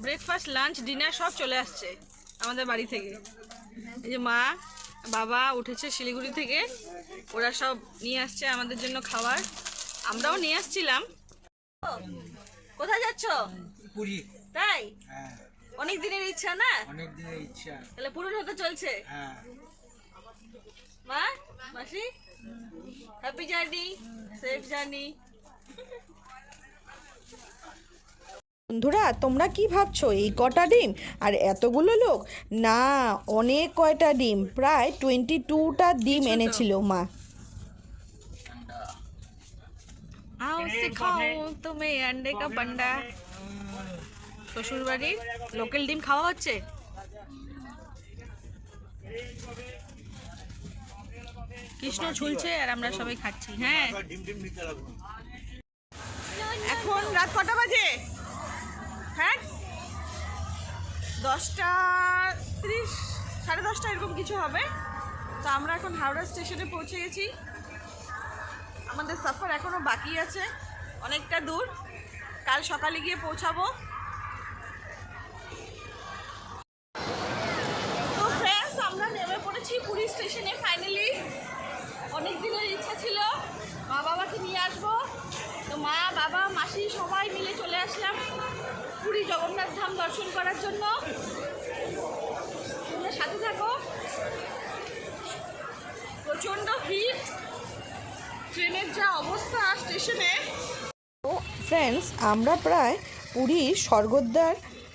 Breakfast lunch dinner সব চলে আসছে আমাদের বাড়ি থেকে। এই যে মা বাবা উঠেছে শিলিগুড়ি থেকে, ওরা সব নিয়ে আসছে আমাদের জন্য খাবার, আমরাও নিয়ে আসছিলাম। কোথায় যাচ্ছ? পুরী। তাই? হ্যাঁ, অনেক দিনের ইচ্ছা না? অনেক দিনের ইচ্ছা। তাহলে পূরণ হতে চলছে। হ্যাঁ। মা মাসি হ্যাপি জার্নি, সেফ জার্নি। বন্ধুরা, তোমরা কি ভাবছো এই কটা ডিম আর এতগুলো লোক? না, অনেক কয়টা ডিম, প্রায় 22টা ডিম এনেছিল মা। आओ सिखाओ तुम्हें अंडे का बंडा। শ্বশুর বাড়ির লোকাল ডিম খাওয়া হচ্ছে। কৃষ্ণ ঝুলছে আর আমরা সবাই খাচ্ছি। হ্যাঁ, এখন রাত কটা বাজে? হ্যাঁ, 10:30, 10:30 এরকম কিছু হবে। তো আমরা এখন হাওড়া স্টেশনে পৌঁছে গেছি। আমাদের সফর এখনো বাকি আছে, অনেকটা দূর, কাল সকালে গিয়ে পৌঁছাবো। তো ফ্রেন্ডস, আমরা নেমে পড়েছি পুরী স্টেশনে ফাইনালি। অনেক দিনের ইচ্ছা ছিল মা বাবাকে নিয়ে আসবো, তো মা বাবা মাসি সবাই মিলে চলে আসলাম পুরী জগন্নাথ ধাম দর্শন করার জন্য। তোমরা সাথে থাকো। প্রচণ্ড ভিড়, ট্রেনের যা অবস্থা স্টেশনে। তো ফ্রেন্ডস, আমরা প্রায় পুরীর স্বর্গদ্বার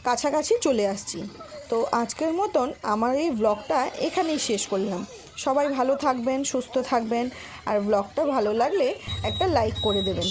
কাছাকাছি চলে আসছি। তো আজকের মতন আমার এই ব্লগটা এখানেই শেষ করলাম। সবাই ভালো থাকবেন, সুস্থ থাকবেন, আর ব্লগটা ভালো লাগলে একটা লাইক করে দেবেন।